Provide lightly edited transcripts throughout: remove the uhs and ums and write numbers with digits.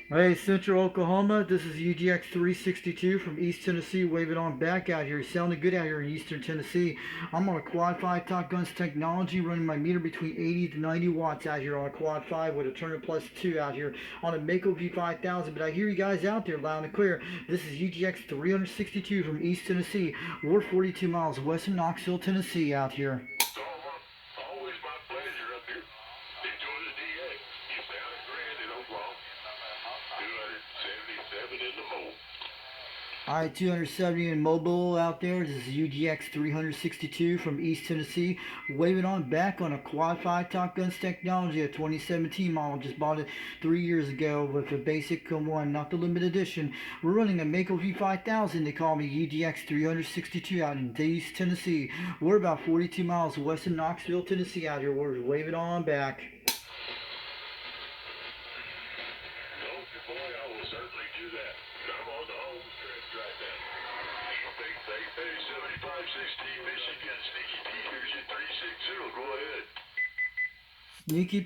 Hey, Central Oklahoma, this is UDX-362 from East Tennessee, waving on back out here. Sounding good out here in Eastern Tennessee. I'm on a Quad 5 Top Guns technology, running my meter between 80 to 90 watts out here on a Quad 5 with a turner plus 2 out here on a Mako V5000. But I hear you guys out there loud and clear. This is UDX-362 from East Tennessee. We're 42 miles west of Knoxville, Tennessee out here. Alright, 270 in mobile out there. This is UDX-362 from East Tennessee. Waving on back on a Quad 5 Top Guns technology, a 2017 model. Just bought it 3 years ago with a basic one, not the limited edition. We're running a Mako V5000. They call me UDX-362 out in East Tennessee. We're about 42 miles west of Knoxville, Tennessee out here. We're waving on back. Sneaky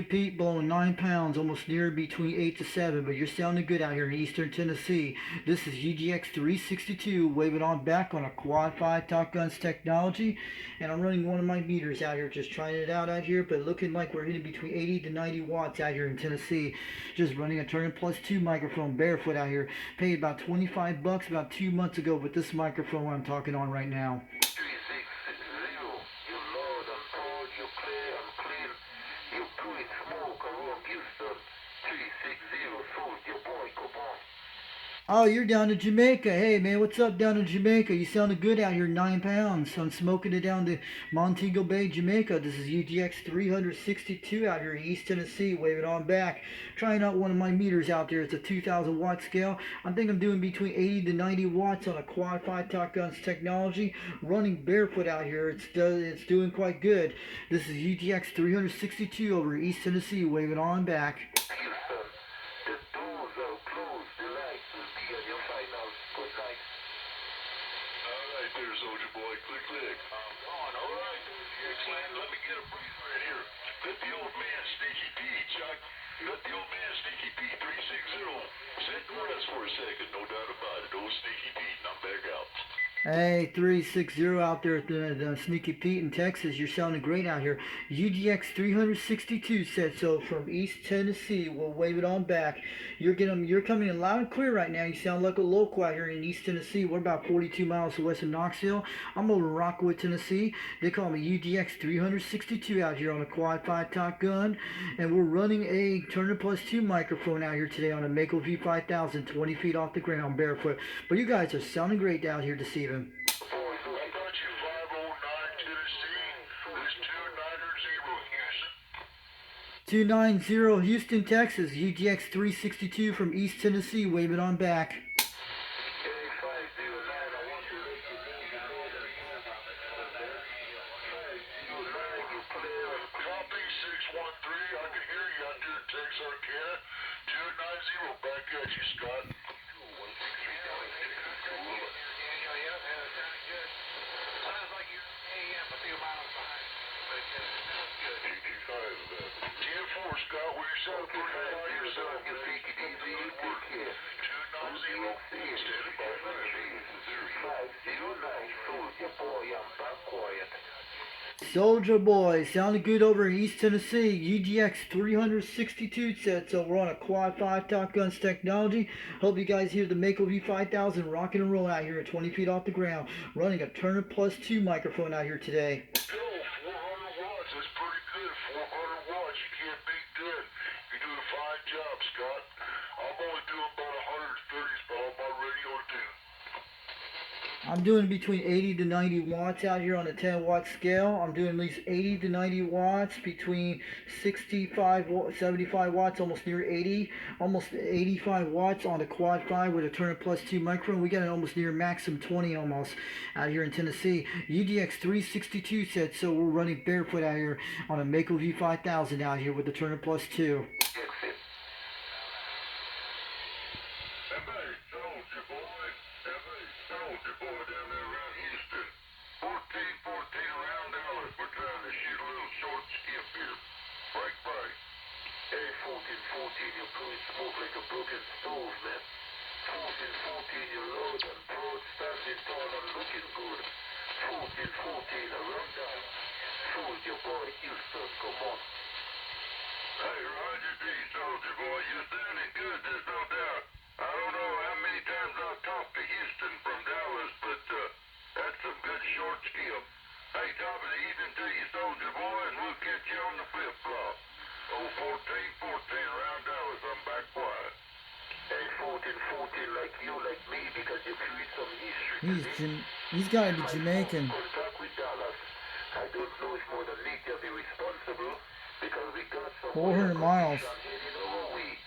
Pete, blowing 9 pounds, almost near between 8 to 7, but you're sounding good out here in Eastern Tennessee. This is UDX 362, waving on back on a Quad 5 Top Guns technology, and I'm running one of my meters out here, just trying it out here, but looking like we're hitting between 80 to 90 watts out here in Tennessee. Just running a turn plus 2 microphone, barefoot out here. Paid about 25 bucks about 2 months ago with this microphone I'm talking on right now. Oh, you're down in Jamaica. Hey, man, what's up down in Jamaica? You sounded good out here, 9 pounds. I'm smoking it down to Montego Bay, Jamaica. This is UDX 362 out here in East Tennessee, waving on back. Trying out one of my meters out there. It's a 2,000 watt scale. I think I'm doing between 80 to 90 watts on a Quad 5 Top Guns technology. Running barefoot out here. It's doing quite good. This is UDX 362 over East Tennessee, waving on back. Soldier boy, click. Alright, UDX-land, let me get a breeze right here. Let the old man Sneaky Pete, Chuck. Let the old man Sneaky Pete 360 sit and rest for a second, no doubt about it. Old Sneaky Pete, and I'm back out. Hey, 360 out there at the Sneaky Pete in Texas. You're sounding great out here. UDX 362 said so from East Tennessee. We'll wave it on back. You're coming in loud and clear right now. You sound like a local out here in East Tennessee. We're about 42 miles west of Knoxville. I'm over in Rockwood, Tennessee. They call me UDX 362 out here on a Quad 5 Top Gun. And we're running a Turner Plus 2 microphone out here today on a Mako V5000, 20 feet off the ground, barefoot. But you guys are sounding great down here this evening. 290 Houston, Texas. UDX 362 from East Tennessee, waving on back. Soldier boy, sounded good over in East Tennessee. UDX 362 said so. We're on a Quad 5 Top Guns technology. Hope you guys hear the Mako V5000 rocking and roll out here at 20 feet off the ground. Running a Turner Plus 2 microphone out here today. 400 watts, that's pretty good. 400 watts, you can't beat that. You're doing a fine job, Scott. I'm only doing about 130s, but on my radio too. I'm doing between 80 to 90 watts out here on a 10 watt scale. I'm doing at least 80 to 90 watts, between 75 75 watts, almost near 80, almost 85 watts on the Quad 5 with a Turner Plus 2 microphone. We got an almost near maximum 20 almost out here in Tennessee. UDX 362 said so. We're running barefoot out here on a Mako V5000 out here with the Turner Plus 2. you're blowing smoke like a broken stove, man. 14, you're loud and proud, standing tall and looking good. 14, a rundown. Soldier boy, Houston, come on. Hey, Roger D, soldier boy, you're sounding good, there's no doubt. I don't know how many times I've talked to Houston from Dallas, but that's some good short skill. Hey, top of the evening to you, soldier boy, and we'll catch you on the flip-flop. Oh, 14, around Dallas, I'm back quiet. Hey, 14, like you, like me, because you create some history. He's got to be Jamaican. Contact with Dallas. I don't know if Mother Nature be responsible, because we got some 400 miles. heading our way.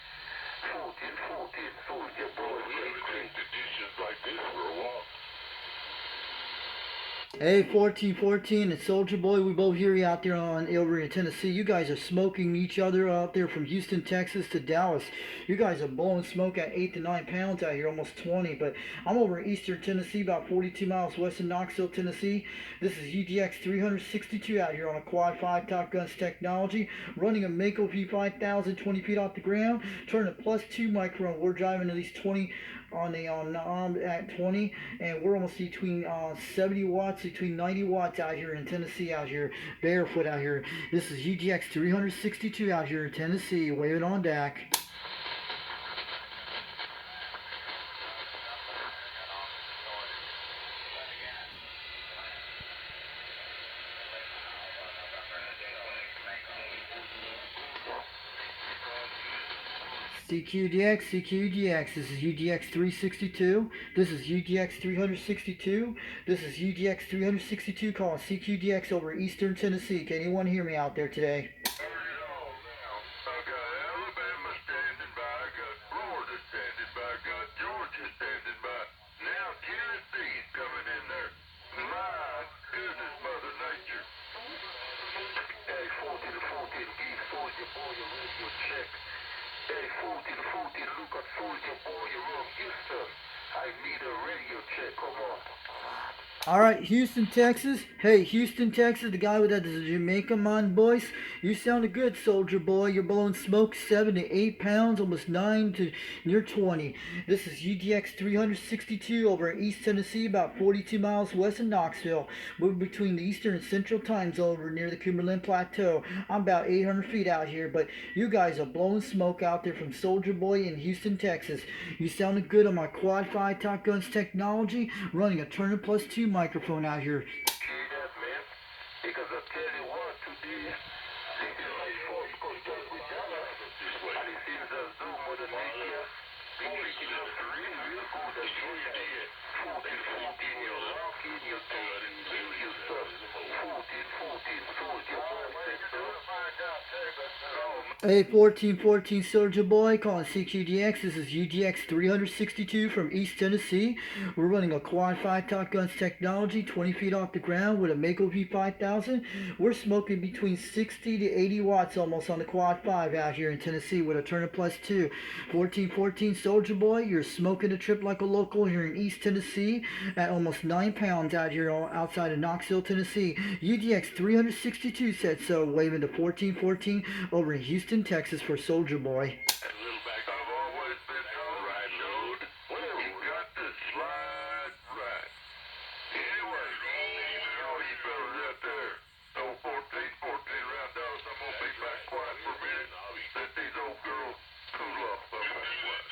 14, soldier boy, we ain't create conditions like this for a while. Hey, 14, it's Soldier Boy. We both hear you out there over in Tennessee. You guys are smoking each other out there from Houston, Texas to Dallas. You guys are blowing smoke at 8 to 9 pounds out here, almost 20. But I'm over in eastern Tennessee, about 42 miles west of Knoxville, Tennessee. This is UDX-362 out here on a Quad 5 Top Guns technology, running a Mako V5000, 20 feet off the ground, turning a +2 micron. We're driving at least 20 at 20, and we're almost between 70 watts, between 90 watts out here in Tennessee, out here barefoot out here. This is UDX 362 out here in Tennessee. Wave it on deck. CQDX, this is UDX-362, this is UDX-362, this is UDX-362 calling CQDX over Eastern Tennessee. Can anyone hear me out there today? I got Alabama standing by, I got Florida standing by, I got Georgia standing by. Now Tennessee's coming in there. My goodness, Mother Nature. Hey, 14, give Soldier Boy a radio check. Hey, 14, look at Soldier Boy, you're on Houston. I need a radio check, come on. All right, Houston, Texas. Hey, Houston, Texas, the guy with that Jamaica man voice. You sounded good, Soldier Boy. You're blowing smoke 7 to 8 pounds, almost 9 to near 20. This is UDX 362 over in East Tennessee, about 42 miles west of Knoxville. Moving between the eastern and central time zone over near the Cumberland Plateau. I'm about 800 feet out here, but you guys are blowing smoke out there from Soldier Boy in Houston, Texas. You sounded good on my Quad 5 Top Guns technology, running a Turner +2 microphone out here. Hear that, man? Because I tell you what, today, they get like force contact with Dallas. And it seems as though Mother Nature been treating us real good as Georgia did. 14, you're rocking, you're doing Houston. 14, Soldier Boy said so. Hey, 14, Soldier Boy, calling CQDX. This is UDX 362 from East Tennessee. We're running a Quad 5 Top Guns technology, 20 feet off the ground with a Mako V5000. We're smoking between 60 to 80 watts almost on the Quad 5 out here in Tennessee with a Turner +2. 14, Soldier Boy, you're smoking a trip like a local here in East Tennessee at almost 9 pounds out here outside of Knoxville, Tennessee. UDX 362 said so, waving to 14 over in Houston, Texas for Soldier Boy. I've always been told, right, dude? You got to slide right. Anyway, all you fellas out there, oh, 14, round Dallas, I'm gonna be back quiet for a minute. Let these old girls cool off up that way.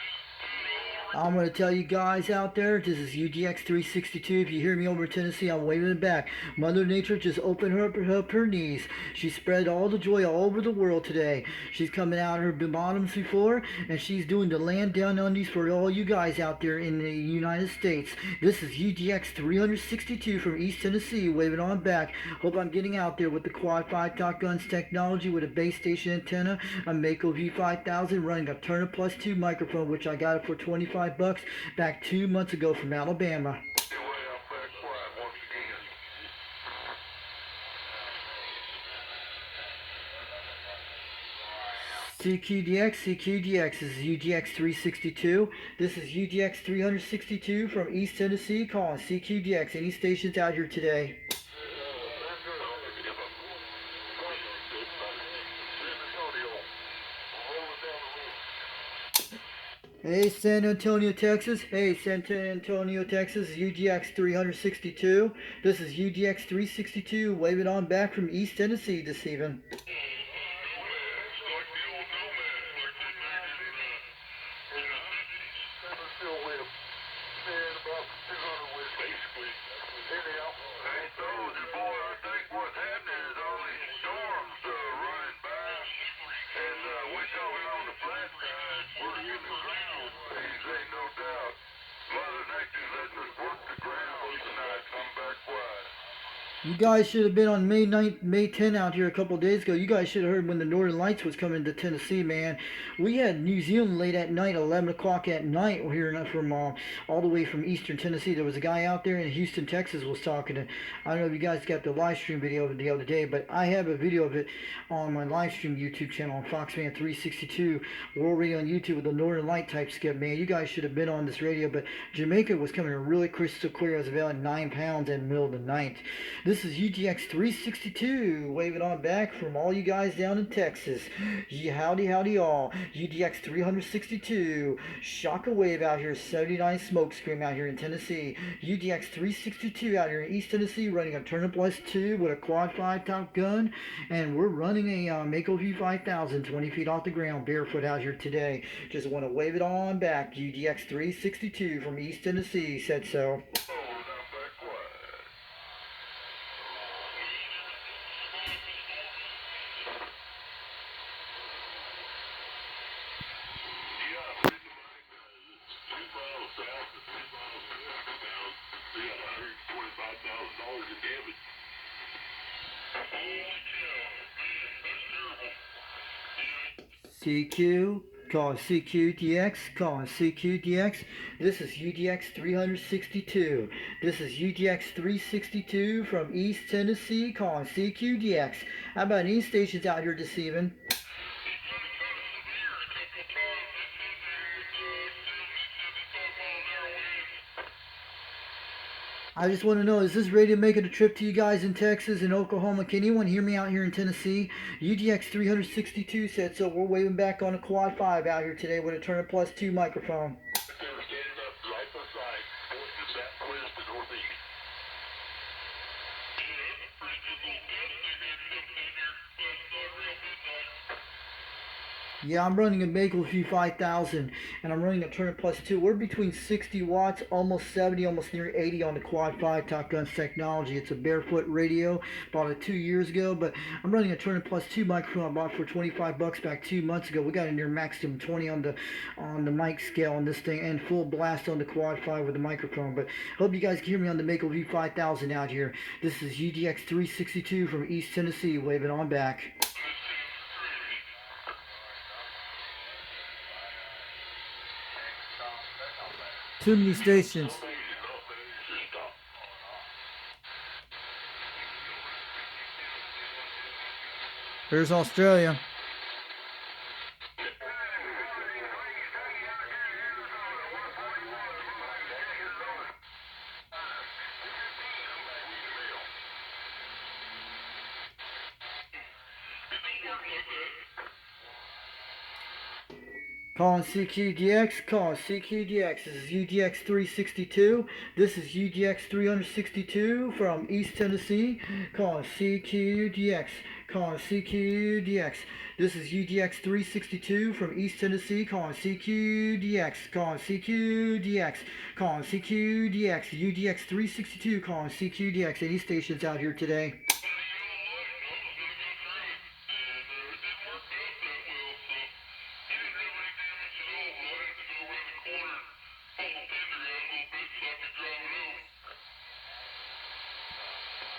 I'm going to tell you guys out there, this is UDX 362. If you hear me over in Tennessee, I'm waving it back. Mother Nature just opened her up her knees. She spread all the joy all over the world today. She's coming out her bottoms before, and she's doing the land down undies for all you guys out there in the United States. This is UDX 362 from East Tennessee, waving on back. Hope I'm getting out there with the Quad 5 Top Guns technology with a base station antenna, a Mako V5000, running a Turner +2 microphone, which I got it for $25 back 2 months ago from Alabama. Anyway, I'm back quiet once again. CQDX, this is UDX 362. This is UDX 362 from East Tennessee, calling CQDX. Any stations out here today? Hey, San Antonio, Texas. Hey, San Antonio, Texas. UDX-362. This is UDX-362. Waving on back from East Tennessee this evening. You guys should have been on May 9th, May 10 out here a couple of days ago. You guys should have heard when the Northern Lights was coming to Tennessee, man. We had New Zealand late at night, 11 o'clock at night. We're hearing that from all the way from Eastern Tennessee. There was a guy out there in Houston, Texas was talking. And I don't know if you guys got the live stream video of it the other day, but I have a video of it on my live stream YouTube channel on Foxman362 World Radio on YouTube with the Northern Light type skip, man. You guys should have been on this radio, but Jamaica was coming in really crystal clear. It was about 9 pounds in the middle of the night. This is UDX-362, waving on back from all you guys down in Texas. Howdy, howdy all. UDX-362, shock a wave out here, 79 smoke scream out here in Tennessee. UDX-362 out here in East Tennessee, running a Turnip S2 with a Quad 5 top gun, and we're running a Mako V5000, 20 feet off the ground, barefoot out here today. Just want to wave it on back. UDX-362 from East Tennessee said so. CQ, call CQDX, call CQDX. This is UDX-362. This is UDX-362 from East Tennessee, calling CQDX. How about any stations out here this evening? I just want to know, is this radio making a trip to you guys in Texas and Oklahoma? Can anyone hear me out here in Tennessee? UDX-362 said so. We're waving back on a Quad 5 out here today with a Turner Plus 2 microphone. Yeah, I'm running a Mako V5000 and I'm running a Turner Plus 2. We're between 60 watts, almost 70, almost near 80 on the Quad 5 Top Guns technology. It's a barefoot radio. Bought it 2 years ago, but I'm running a Turner Plus 2 microphone I bought for 25 bucks back 2 months ago. We got a near maximum 20 on the mic scale on this thing and full blast on the Quad 5 with the microphone. But hope you guys can hear me on the Mako V5000 out here. This is UDX-362 from East Tennessee, waving on back. Too many stations. There's Australia. Calling CQDX, calling CQDX. This is UDX-362. This is UDX-362 from East Tennessee. Calling CQDX, calling CQDX. This is UDX-362 from East Tennessee. Calling CQDX, calling CQDX, calling CQDX. UDX-362 calling CQDX. Any stations out here today?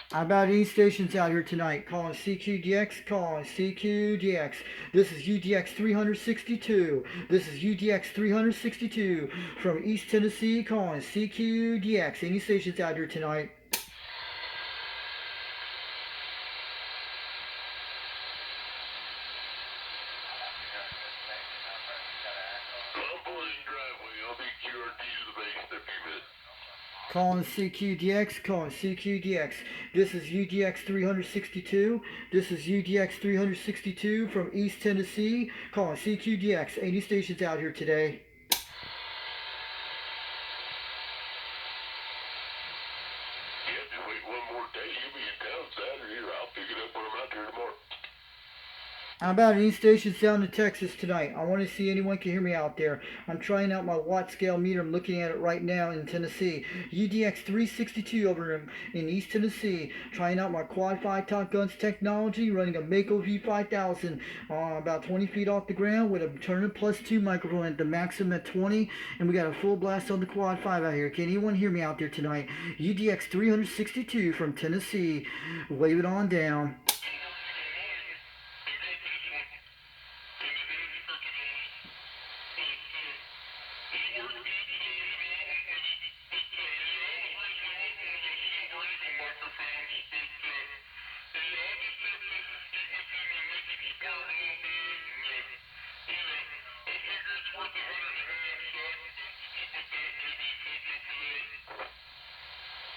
How about any stations out here tonight? Calling CQDX, calling CQDX. This is UDX-362. This is UDX-362 from East Tennessee, calling CQDX. Any stations out here tonight? Calling CQDX, calling CQDX. This is UDX-362. This is UDX-362 from East Tennessee. Calling CQDX. 80 stations out here today. Yeah, just wait one more day. You'll be in town Saturday, or I'll pick it up when I'm out there tomorrow. How about any stations down in Texas tonight? I want to see anyone can hear me out there. I'm trying out my watt scale meter. I'm looking at it right now in Tennessee. UDX-362 over in East Tennessee. Trying out my Quad 5 Top Guns technology, running a Mako V5000 about 20 feet off the ground with a Turner Plus 2 microphone at the maximum at 20. And we got a full blast on the Quad 5 out here. Can anyone hear me out there tonight? UDX-362 from Tennessee. Wave it on down.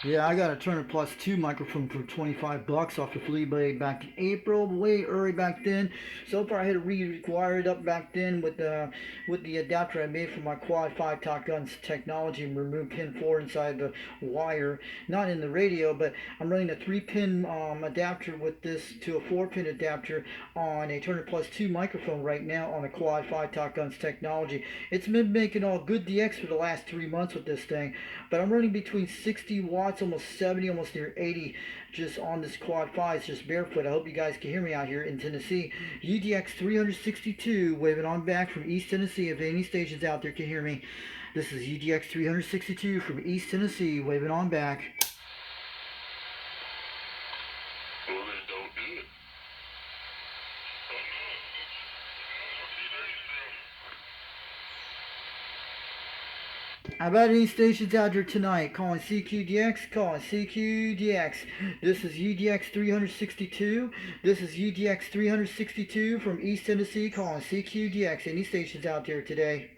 Yeah, I got a Turner Plus 2 microphone for 25 bucks off of eBay back in April, way early back then. So far I had to rewire it up back then with the adapter I made for my Quad 5 Top Guns technology and remove pin 4 inside the wire. Not in the radio, but I'm running a 3-pin adapter with this to a 4-pin adapter on a Turner Plus 2 microphone right now on a Quad 5 Top Guns technology. It's been making all good DX for the last 3 months with this thing, but I'm running between 60 watts, almost 70, almost near 80 just on this Quad 5. It's just barefoot. I hope you guys can hear me out here in Tennessee. UDX-362 waving on back from East Tennessee. If any stations out there can hear me, this is UDX-362 from East Tennessee waving on back. Well, then don't do it. How about any stations out there tonight? Calling CQDX, calling CQDX. This is UDX-362. This is UDX-362 from East Tennessee, calling CQDX. Any stations out there today?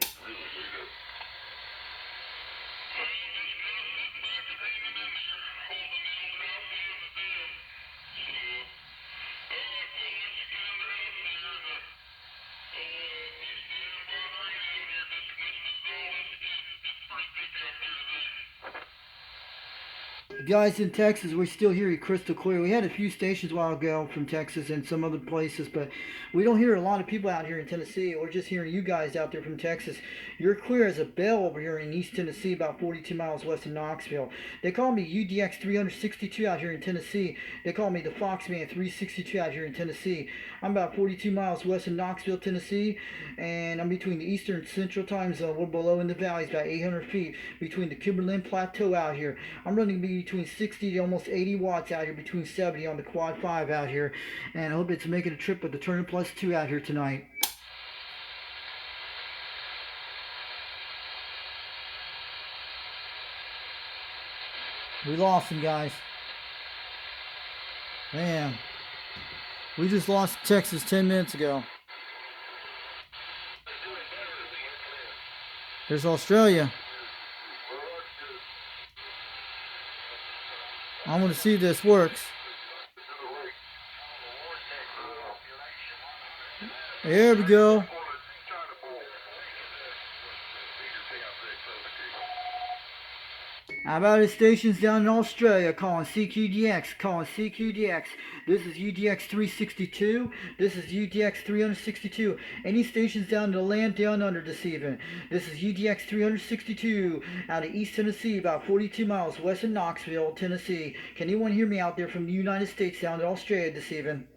Guys in Texas, we still hear you crystal clear. We had a few stations a while ago from Texas and some other places, but we don't hear a lot of people out here in Tennessee. We're just hearing you guys out there from Texas. You're clear as a bell over here in East Tennessee, about 42 miles west of Knoxville. They call me UDX-362 out here in Tennessee. They call me the Foxman 362 out here in Tennessee. I'm about 42 miles west of Knoxville, Tennessee, and I'm between the Eastern and Central time zone. We're below in the valleys, about 800 feet between the Kimberlin Plateau out here. I'm running between 60 to almost 80 watts out here, between 70 on the Quad 5 out here, and I hope it's making a trip with the Turner Plus 2 out here tonight. We lost him, guys. Man, we just lost Texas 10 minutes ago. There's Australia. I want to see if this works. There we go. How about the stations down in Australia? Calling CQDX, calling CQDX. This is UDX-362. This is UDX-362. Any stations down in the land down under this evening? This is UDX-362 out of East Tennessee, about 42 miles west of Knoxville, Tennessee. Can anyone hear me out there from the United States down in Australia this evening?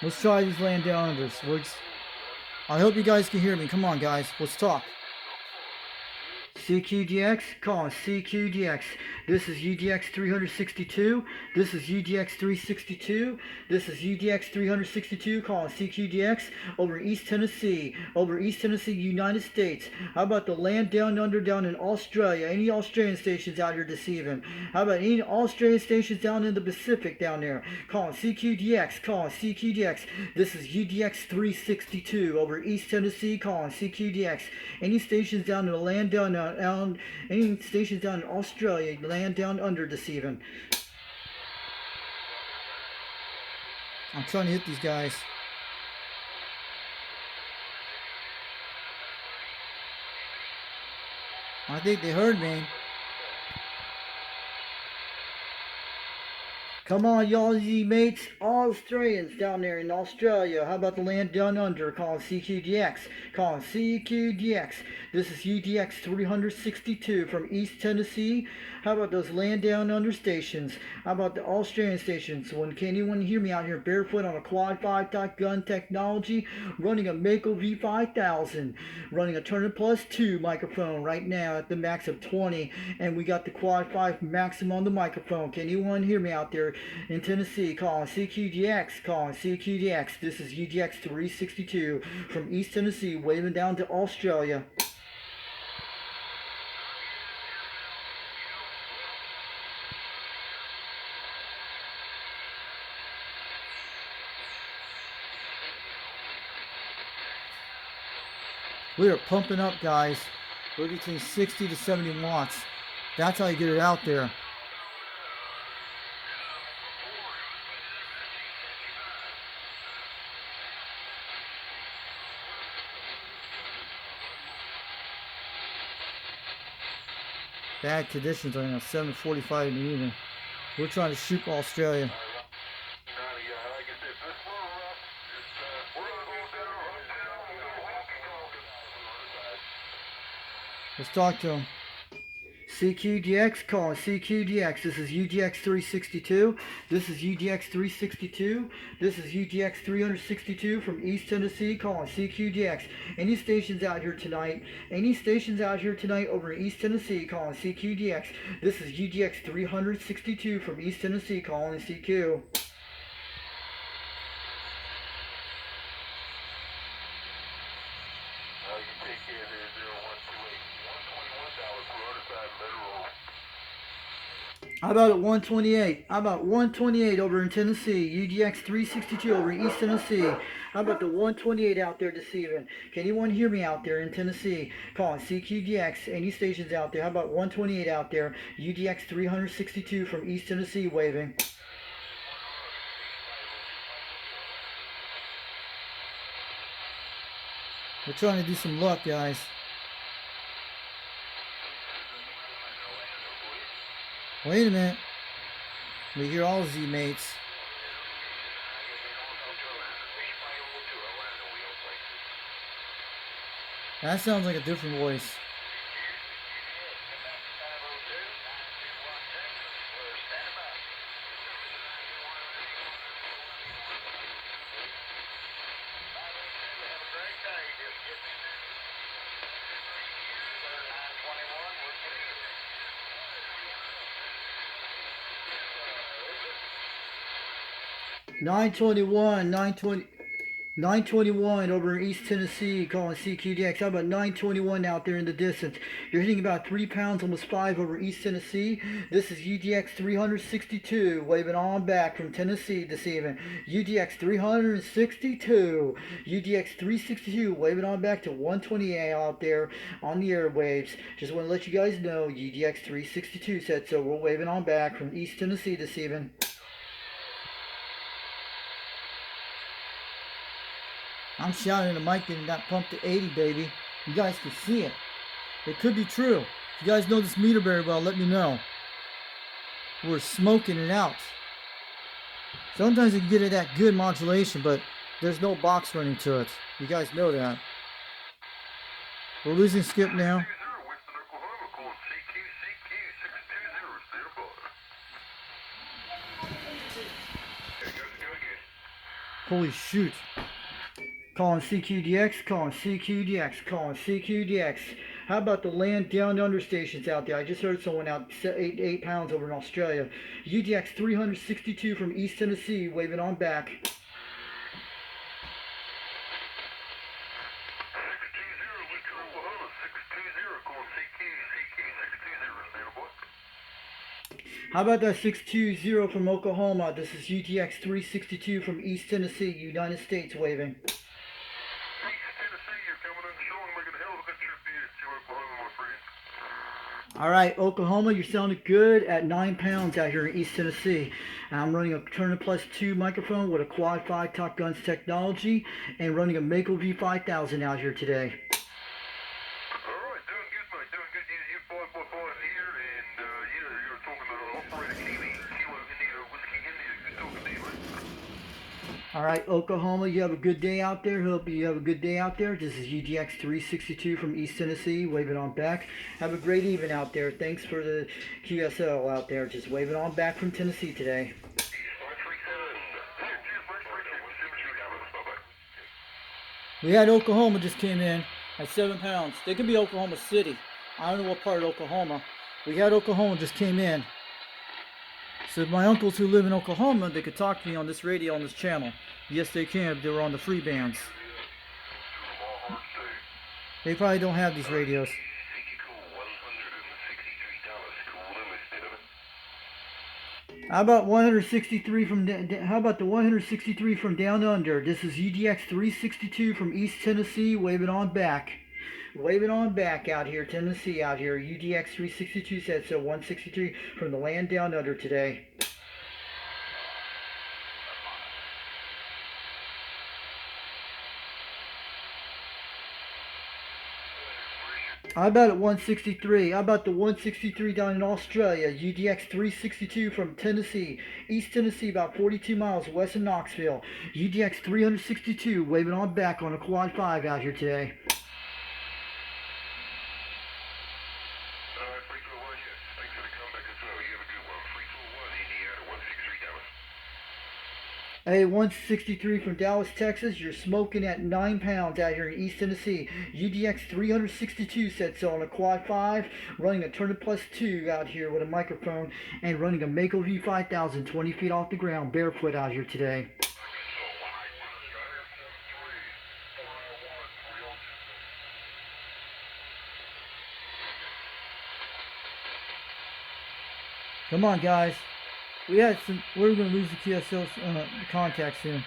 Let's try these land down unders. I hope you guys can hear me. Come on, guys. Let's talk. CQDX, calling CQDX. This is UDX-362. This is UDX-362. This is UDX-362, calling CQDX over East Tennessee, United States. How about the land down under down in Australia? Any Australian stations out here this evening? How about any Australian stations down in the Pacific down there? Calling CQDX, calling CQDX. This is UDX-362 over East Tennessee, calling CQDX. Any stations down in the land down any stations down in Australia, land down under this evening. I'm trying to hit these guys. I think they heard me. Come on, y'all Z mates, Australians down there in Australia. How about the land down under? Calling CQDX. Calling CQDX. This is UDX-362 from East Tennessee. How about those land down under stations? How about the Australian stations? Can anyone hear me out here barefoot on a Quad5 gun technology, running a Mako V5000, running a Turner Plus 2 microphone right now at the max of 20, and we got the Quad5 Maxim on the microphone. Can anyone hear me out there in Tennessee? Calling CQDX, calling CQDX. This is UDX-362 from East Tennessee, waving down to Australia. We are pumping up, guys. We're between 60 to 70 watts. That's how you get it out there. Bad conditions right now, 7:45 in the evening. We're trying to shoot Australia. Let's talk to him. CQDX, calling CQDX. This is UDX-362. This is UDX-362. This is UDX-362 from East Tennessee, calling CQDX. Any stations out here tonight? Any stations out here tonight over in East Tennessee, calling CQDX. This is UDX-362 from East Tennessee, calling CQ. How about at 128? How about 128 over in Tennessee? UDX-362 over in East Tennessee. How about the 128 out there this evening? Can anyone hear me out there in Tennessee? Calling CQDX. Any stations out there? How about 128 out there? UDX-362 from East Tennessee, waving. We're trying to do some luck, guys. Wait a minute. We hear all Z mates. That sounds like a different voice. Nine 921 over in East Tennessee, calling CQDX. How about 921 out there in the distance? You're hitting about 3 pounds, almost 5 over East Tennessee. This is UDX-362, waving on back from Tennessee this evening. UDX-362, UDX-362, waving on back to 128 out there on the airwaves. Just want to let you guys know, UDX-362 said so. We're waving on back from East Tennessee this evening. I'm shouting at the mic and got pumped to 80, baby. You guys can see it. It could be true. If you guys know this meter very well, let me know. We're smoking it out. Sometimes you can get it that good modulation, but there's no box running to it. You guys know that. We're losing Skip now. Holy shoot. Calling CQDX, calling CQDX, calling CQDX. How about the land down under stations out there? I just heard someone out 8 pounds over in Australia. UDX-362 from East Tennessee waving on back. 620, calling CQ620, How about that 620 from Oklahoma? This is UDX-362 from East Tennessee, United States waving. East Tennessee, you're coming in strong, making a hell of a good trip here to Oklahoma, my friend. All right, Oklahoma, you're sounding good at 9 pounds out here in East Tennessee. I'm running a Turner Plus 2 microphone with a Quad5 Top Guns technology and running a Mako V5000 out here today. All right, doing good, mate, doing good. You 5x5 here, and you're talking to operator Kiwi, Kilo India, Whiskey India. Good talking to you, mate. All right, Oklahoma, you have a good day out there. Hope you have a good day out there. This is UDX-362 from East Tennessee, waving on back. Have a great evening out there. Thanks for the QSL out there. Just waving on back from Tennessee today. We had Oklahoma just came in at 7 pounds. They could be Oklahoma City. I don't know what part of Oklahoma. We had Oklahoma just came in. So my uncles who live in Oklahoma, they could talk to me on this radio, on this channel. Yes, they can, but they were on the free bands. They probably don't have these radios. How about 163 from how about the 163 from down under? This is UDX-362 from East Tennessee, waving on back. Waving on back out here, Tennessee out here. UDX-362 said so. 163 from the land down under today. How about at 163? How about the 163 down in Australia? UDX-362 from Tennessee, East Tennessee, about 42 miles west of Knoxville. UDX-362 waving on back on a Quad 5 out here today. Hey, 163 from Dallas, Texas. You're smoking at 9 pounds out here in East Tennessee. UDX-362 said so on a Quad 5, running a Turner Plus 2 out here with a microphone and running a Mako V5000 20 feet off the ground, barefoot out here today. Come on, guys. We're going to lose the QSL contact soon.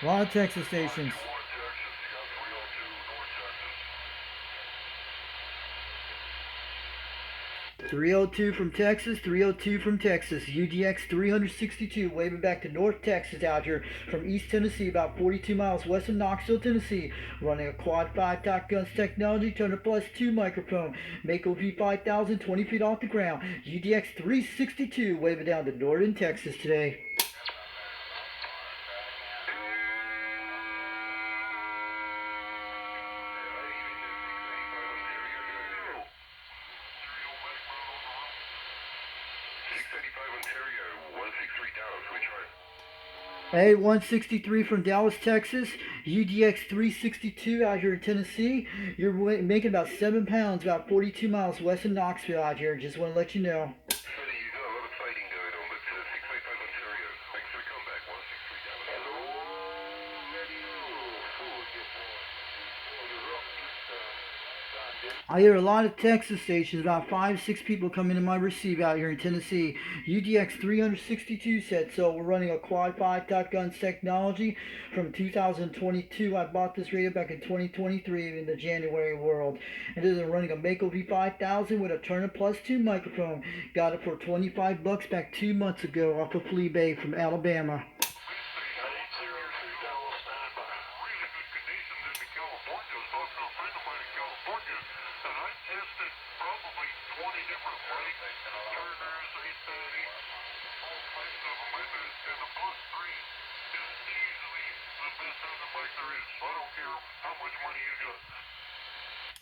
A lot of Texas stations. 302 from Texas, 302 from Texas, UDX-362 waving back to North Texas out here from East Tennessee, about 42 miles west of Knoxville, Tennessee, running a Quad 5 Top Guns technology, Turner Plus 2 microphone, Mako V5000 20 feet off the ground, UDX-362 waving down to Northern Texas today. Hey, 163 from Dallas, Texas, UDX-362 out here in Tennessee. You're making about 7 pounds, about 42 miles west of Knoxville out here. Just want to let you know. I hear a lot of Texas stations, about 5-6 people coming in my receive out here in Tennessee. UDX-362 said so. We're running a Quad 5 Top Guns technology from 2022. I bought this radio back in 2023 in the January world. And this is running a Mako V5000 with a Turner Plus 2 microphone. Got it for $25 back 2 months ago off of Flea Bay from Alabama.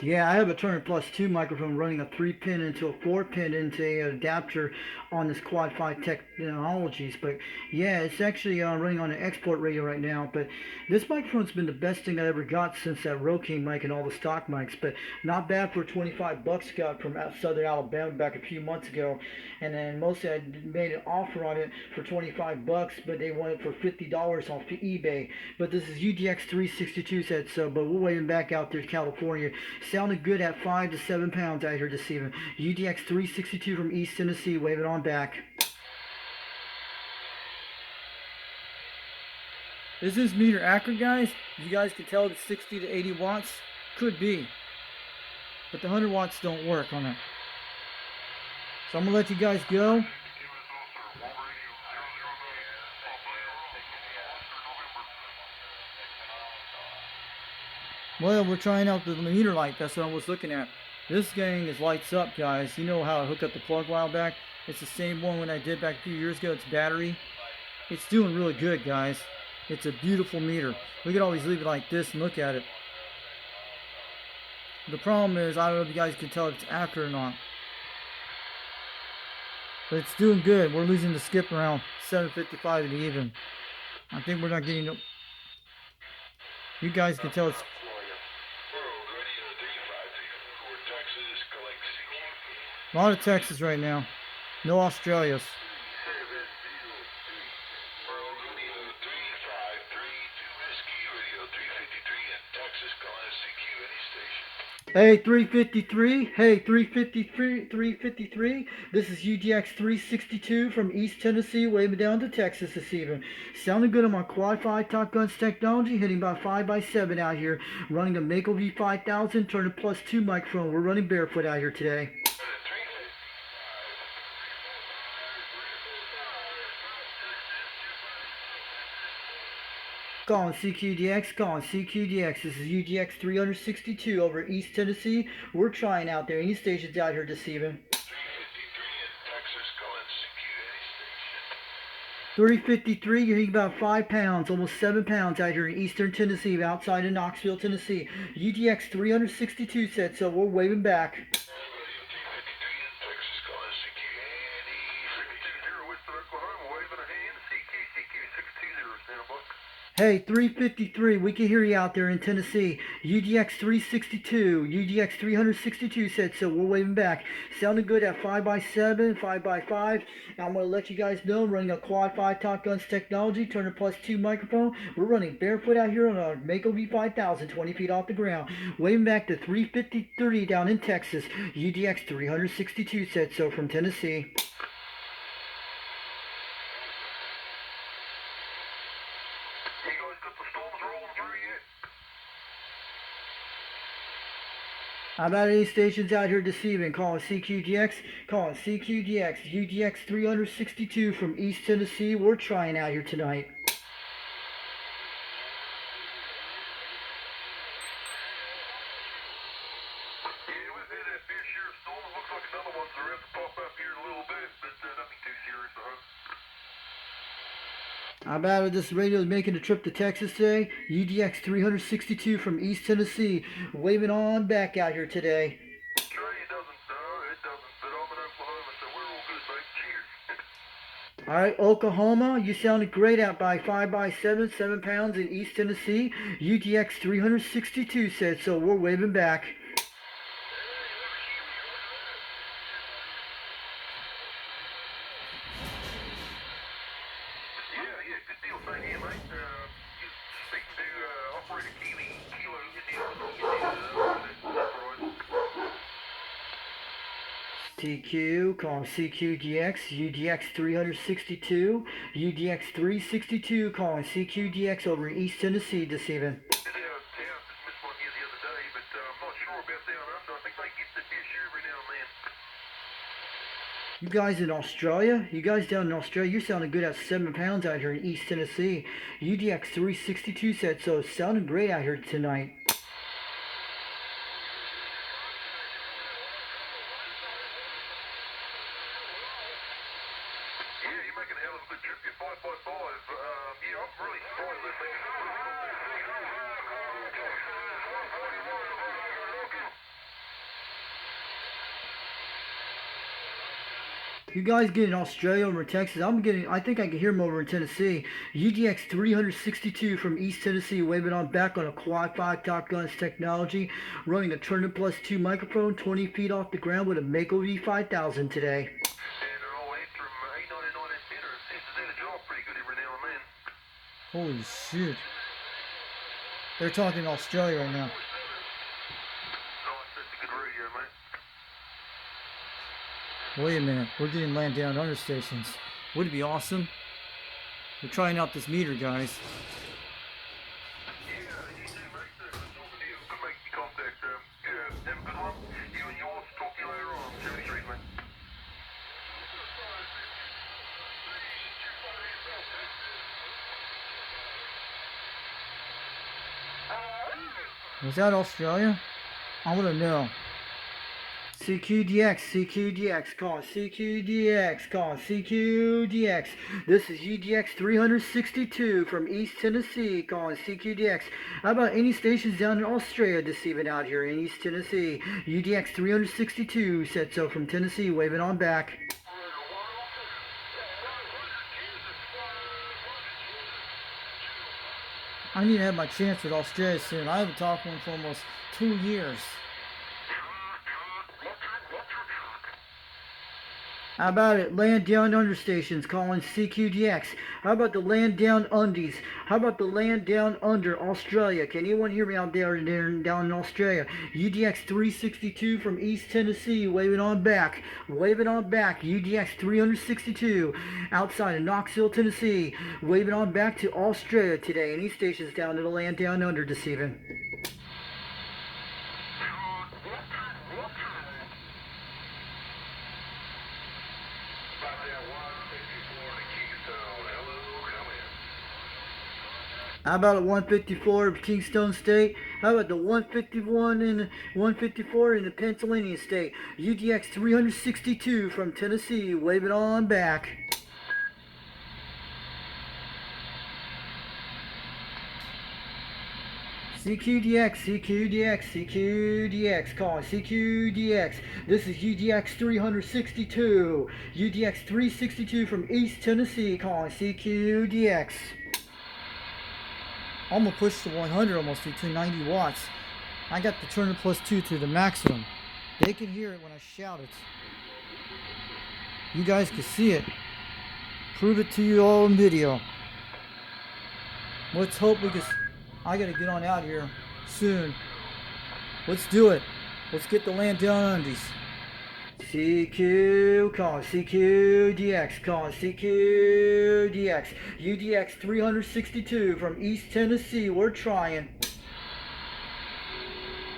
Yeah, I have a Turner Plus 2 microphone running a 3-pin into a 4-pin into an adapter on this Quad 5 technologies. But yeah, it's actually running on an export radio right now. But this microphone's been the best thing I ever got since that Rocane mic and all the stock mics. But not bad for 25 bucks got from Southern Alabama back a few months ago. And then mostly I made an offer on it for 25 bucks, but they want it for $50 off eBay. But this is UDX-362 said so, but we're waiting back out there to California. Sounded good at 5 to 7 pounds out here this evening. UDX-362 from East Tennessee, waving on back. Is this meter accurate, guys? You guys can tell it's 60 to 80 watts? Could be. But the 100 watts don't work on it. So I'm going to let you guys go. Well, we're trying out the meter light. That's what I was looking at. This gang is lights up, guys. You know how I hooked up the plug a while back? It's the same one when I did back a few years ago. It's battery. It's doing really good, guys. It's a beautiful meter. We could always leave it like this and look at it. The problem is, I don't know if you guys can tell if it's accurate or not. But it's doing good. We're losing the skip around 755 in the even. I think we're not getting... You guys can tell it's... A lot of Texas right now. No Australias. Hey, 353. Hey, 353. 353. This is UDX-362 from East Tennessee, waving down to Texas this evening. Sounding good on my Quad 5 Top Guns technology, hitting about 5x7 out here. Running a Mako V5000 Turner Plus 2 microphone. We're running barefoot out here today. Calling CQDX, calling CQDX. This is UDX-362 over East Tennessee. We're trying out there. Any stations out here this evening? 353, you're hitting about 5 pounds, almost 7 pounds out here in Eastern Tennessee, outside of Knoxville, Tennessee. UDX-362 said so. We're waving back. Hey, 353, we can hear you out there in Tennessee. UDX-362, UDX-362 said so. We're waving back. Sounding good at 5x7, 5x5. Now I'm going to let you guys know I'm running a Quad 5 Top Guns technology, Turner Plus 2 microphone. We're running barefoot out here on our Mako V5000, 20 feet off the ground. Waving back to 353 down in Texas. UDX-362 said so from Tennessee. How about any stations out here this evening? Calling CQDX, calling CQDX, UDX-362 from East Tennessee. We're trying out here tonight. How about this radio is making a trip to Texas today? UDX-362 from East Tennessee, waving on back out here today. All right, Oklahoma, you sounded great out by 5x7, 7 pounds in East Tennessee. UDX-362 said so. We're waving back. TQ, calling CQDX, UDX-362, UDX-362, calling CQDX over in East Tennessee this evening. You guys in Australia? You guys down in Australia? You're sounding good at 7 pounds out here in East Tennessee. UDX-362 said so. Sounding great out here tonight. You guys get in Australia or Texas. I think I can hear them over in Tennessee. UDX-362 from East Tennessee, waving on back on a Quad 5 Top Guns technology, running a Turner Plus 2 microphone, 20 feet off the ground with a Mako V5000 today. Holy shit. They're talking Australia right now. Wait a minute, we're getting land down under stations. Would it be awesome? We're trying out this meter, guys. Was that Australia? I want to know. CQDX, CQDX, call CQDX, call CQDX. This is UDX-362 from East Tennessee, calling CQDX. How about any stations down in Australia this evening out here in East Tennessee? UDX-362 said so from Tennessee, waving on back. I need to have my chance with Australia soon. I haven't talked to them for almost 2 years. How about it? Land down under stations calling CQDX. How about the land down undies? How about the land down under Australia? Can anyone hear me out there down in Australia? UDX-362 from East Tennessee, waving on back. Waving on back. UDX-362 outside of Knoxville, Tennessee, waving on back to Australia today. Any stations down to the land down under this evening? How about at 154 of Kingstone State? How about the 151 and 154 in the Pennsylvania State? UDX 362 from Tennessee, wave it on back. CQDX, CQDX, CQDX, call CQDX. This is UDX 362. UDX 362 from East Tennessee, calling CQDX. I'm going to push the 100 almost to 90 watts. I got the Turner Plus 2 to the maximum. They can hear it when I shout it. You guys can see it. Prove it to you all in video. Let's hope we can... I got to get on out here soon. Let's do it. Let's get the land down undies. CQ, call CQDX, call CQDX, UDX 362 from East Tennessee, we're trying.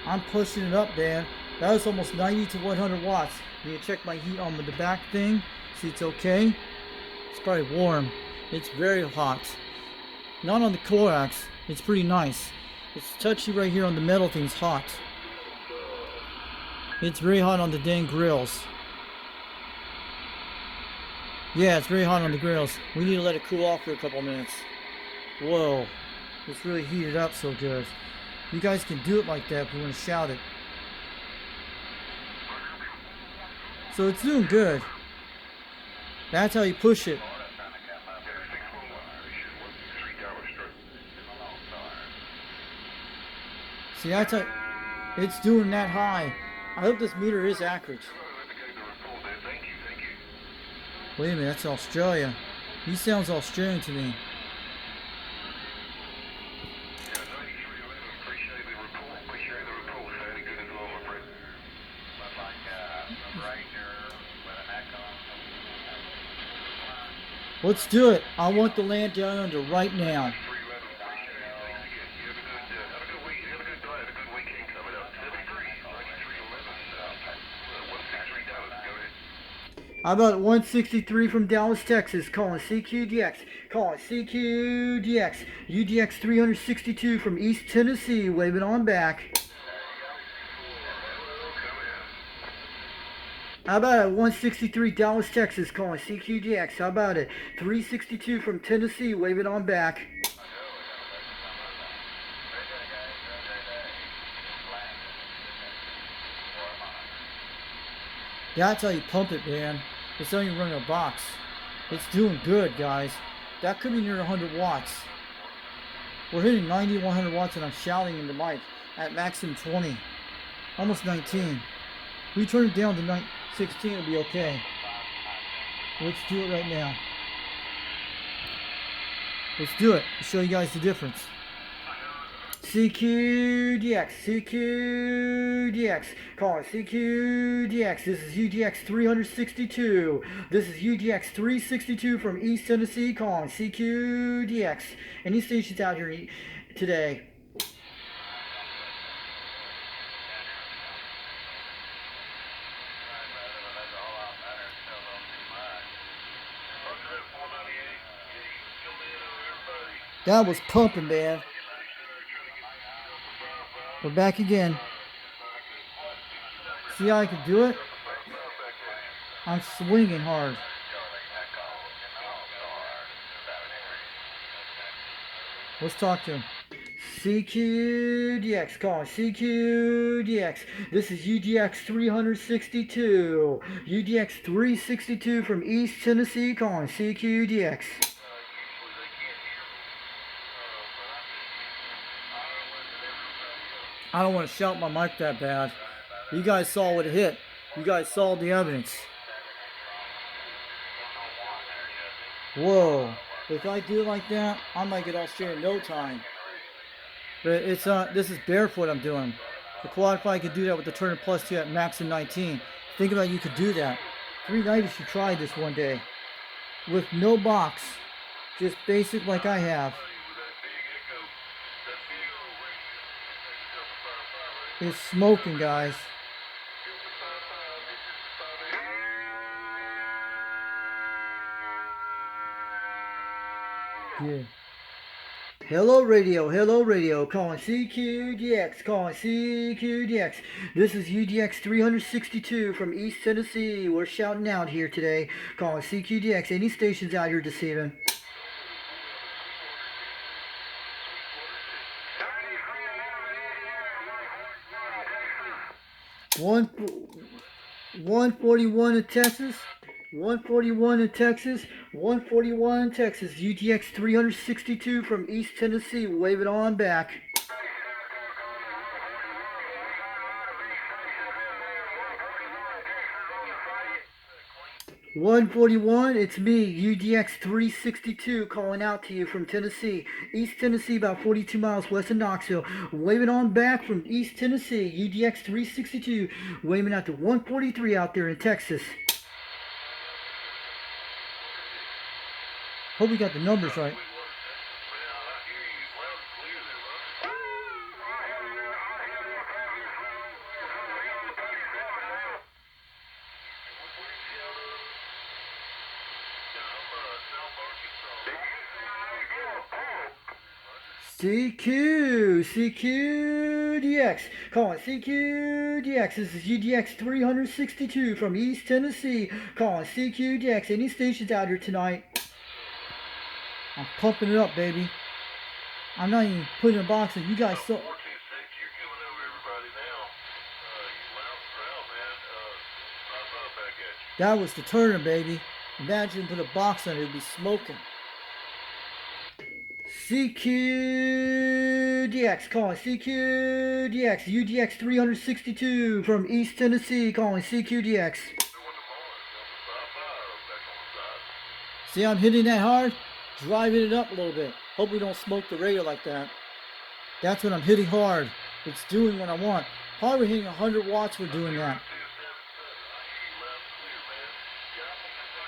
I'm pushing it up, Dan. That was almost 90 to 100 watts. You can check my heat on the back thing, see it's okay. It's probably warm. It's very hot. Not on the coax, it's pretty nice. It's touchy right here on the metal thing, it's hot. It's very hot on the dang grills. Yeah, it's very hot on the grills. We need to let it cool off for a couple minutes. Whoa. It's really heated up so good. You guys can do it like that if you want to shout it. So it's doing good. That's how you push it. See, that's how it's doing that high. I hope this meter is accurate. Wait a minute, that's Australia. He sounds Australian to me. Let's do it. I want the land down under right now. How about 163 from Dallas, Texas, calling CQDX, calling CQDX, UDX 362 from East Tennessee, waving on back. How about it, 163 Dallas, Texas, calling CQDX, how about it, 362 from Tennessee, waving on back. That's how you pump it, man. It's not even running a box. It's doing good, guys. That could be near 100 watts. We're hitting 90, 100 watts, and I'm shouting in the mic at maximum 20. Almost 19. We turn it down to 16, it'll be okay. Let's do it right now. Let's do it. I'll show you guys the difference. CQDX, CQDX, call it CQDX. This is UDX-362. This is UDX-362 from East Tennessee, calling CQDX. Any stations out here today? That was pumping, man. We're back again. See how I can do it? I'm swinging hard. Let's talk to him. CQDX, call it CQDX. This is UDX-362. UDX-362 from East Tennessee, calling CQDX. I don't want to shout my mic that bad. You guys saw what it hit. You guys saw the evidence. Whoa. If I do it like that, I might get all straight in no time. But it's this is barefoot I'm doing. The Quad5 could do that with the Turner Plus 2 at max in 19. Think about it, you could do that. 390 should try this one day. With no box. Just basic like I have. It's smoking, guys. Yeah. Hello radio, calling CQDX, calling CQDX. This is UDX-362 from East Tennessee. We're shouting out here today, calling CQDX. Any stations out here this evening? One 141 in Texas, 141 in Texas, 141 in Texas. UDX 362 from East Tennessee. Wave it on back. $141, it's me, UDX 362, calling out to you from Tennessee. East Tennessee, about 42 miles west of Knoxville. Waving on back from East Tennessee, UDX 362, waving out to 143 out there in Texas. Hope we got the numbers right. CQDX, calling CQDX. This is UDX 362 from East Tennessee, calling CQDX. Any stations out here tonight? I'm pumping it up, baby. I'm not even putting a box in. You guys saw. That was the Turner, baby. Imagine put a box on it, it'd be smoking. CQDX, calling CQDX, UDX 362 from East Tennessee, calling CQDX. See, I'm hitting that hard, driving it up a little bit. Hope we don't smoke the radio like that. That's when I'm hitting hard. It's doing what I want. Probably hitting 100 watts, we're doing that.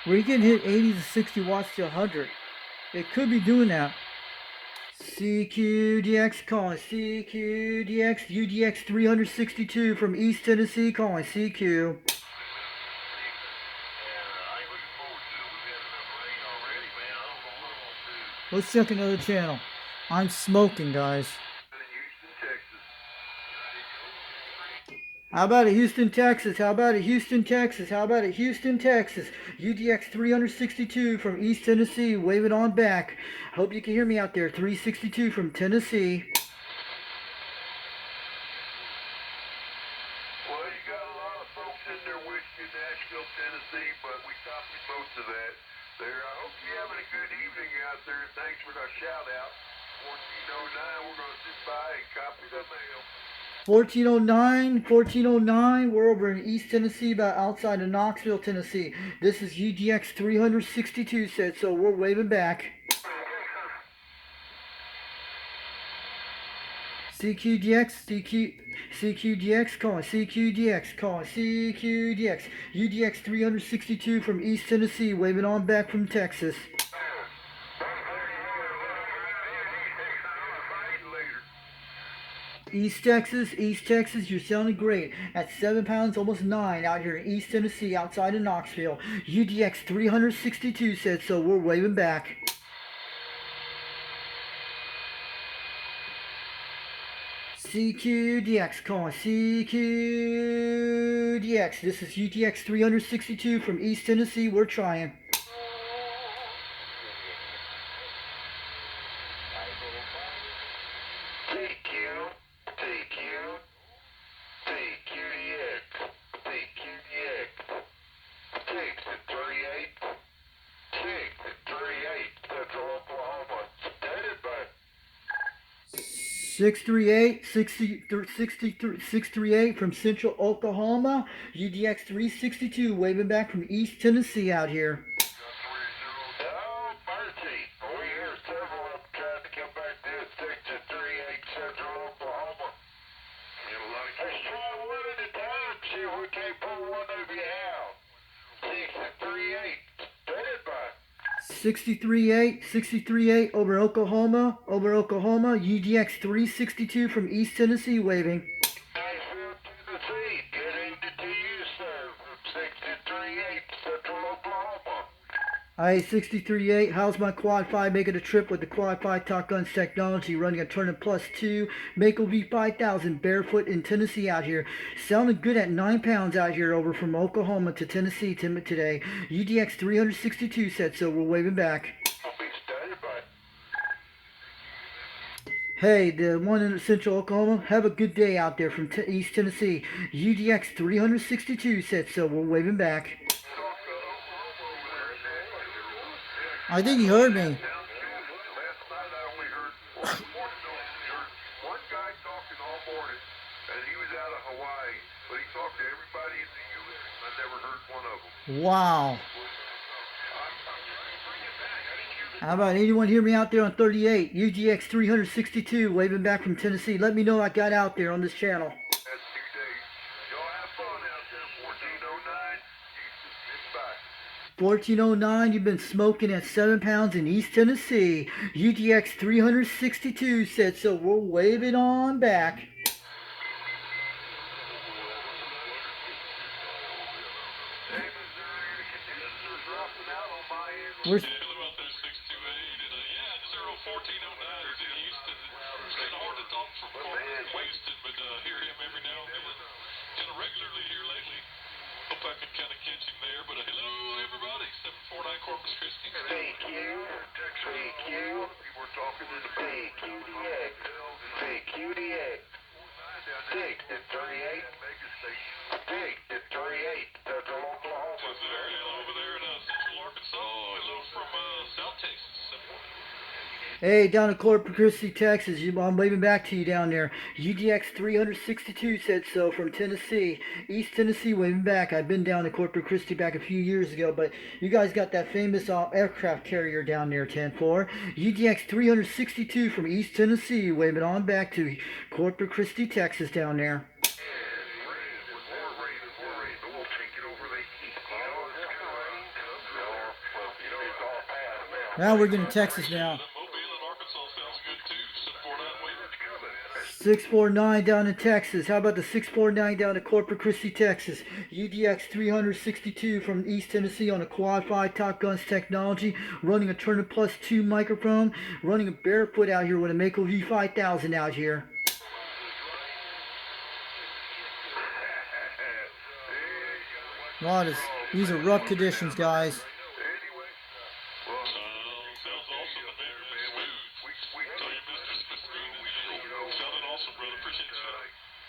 We're getting hit 80 to 60 watts to 100. It could be doing that. CQDX, calling CQDX, UDX 362 from East Tennessee, calling CQ. Let's check another channel. I'm smoking, guys. How about it, Houston, Texas? How about it, Houston, Texas? How about it, Houston, Texas? UDX 362 from East Tennessee. Wave it on back. Hope you can hear me out there. 362 from Tennessee. Well, you got a lot of folks in there with you in Nashville, Tennessee, but we stopped There, I hope you're having a good evening out there. Thanks for the shout out. 1409, we're going to sit by and copy the mail. 1409, we're over in East Tennessee, about outside of Knoxville, Tennessee. This is UDX-362 set, so we're waving back. CQDX, calling CQDX, calling CQDX. UDX-362 from East Tennessee, waving on back from Texas. East Texas, you're sounding great. At 7 pounds, almost 9 out here in East Tennessee, outside of Knoxville. UDX 362 said so, we're waving back. CQDX, calling CQDX. This is UDX 362 from East Tennessee, we're trying. Takes it 38. Takes it 38. Central Oklahoma. Stated by 638 from Central Oklahoma. UDX 362 waving back from East Tennessee out here. Oh, mercy. We hear several of them trying to come back to this 638 Central Oklahoma. Let's try one at a time. See if we can't pull one of you out. 638. Stated by 638 over Oklahoma, UDX 362 from East Tennessee waving. Nashville, Tennessee. Good evening to you, sir, from 638 Central Oklahoma. I-638, how's my Quad5 making a trip with the Quad5 Top Guns technology, running a Turner +2, Mako V5000, barefoot in Tennessee out here. Sounding good at 9 pounds out here over from Oklahoma to Tennessee today. UDX 362 said so, we're waving back. I'll be stated by Hey, the one in Central Oklahoma, have a good day out there from East Tennessee. UDX 362 said so, we're waving back. I think he heard me. Last night I only heard one guy talking all morning, and he was out of Hawaii, but he talked to everybody in the U.S. I never heard one of them. Wow. How about anyone hear me out there on 38? UGX 362 waving back from Tennessee. Let me know I got out there on this channel. That's 2 days. Y'all have fun out there. 1409. It's back. 1409, you've been smoking at 7 pounds in East Tennessee. UDX 362 said so, we're waving on back. We're Houston, but hear him every now and then. Kind of regularly here lately. Hope I can kind of catch him there. But hello, everybody. 749 Corpus Christi. CQ. We're talking to the CQDX. CQDX. 6 at 38. Central Oklahoma. Hello over there in Central Arkansas. Hello from South Texas. Hey, down in Corpus Christi, Texas, I'm waving back to you down there. UDX 362 said so from Tennessee. East Tennessee waving back. I've been down to Corpus Christi back a few years ago, but you guys got that famous aircraft carrier down there, 10-4. UDX 362 from East Tennessee waving on back to Corpus Christi, Texas down there. Now we're getting Texas now. 649 down in Texas. How about the 649 down to Corpus Christi, Texas? UDX 362 from East Tennessee on a Quad5 Top Guns technology, running a Turner +2 microphone, running a barefoot out here with a Mako V5000 out here. Wow, these are rough conditions, guys.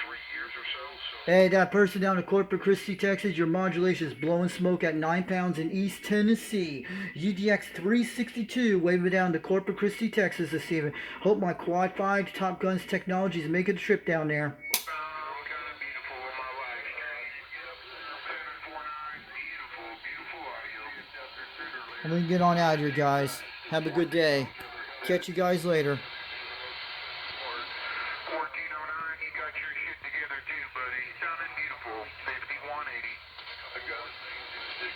years or so. Hey, that person down in Corpus Christi, Texas, your modulation is blowing smoke at 9 pounds in East Tennessee. UDX-362, waving down to Corpus Christi, Texas this evening. Hope my Quad 5 Top Guns Technologies making a trip down there. Kind of beautiful in my life. 749, beautiful audio. I'm going to get on out of here, guys. Have a good day. Catch you guys later. 1409, you got your shit together too, buddy. Sounding beautiful. 5180. I got it.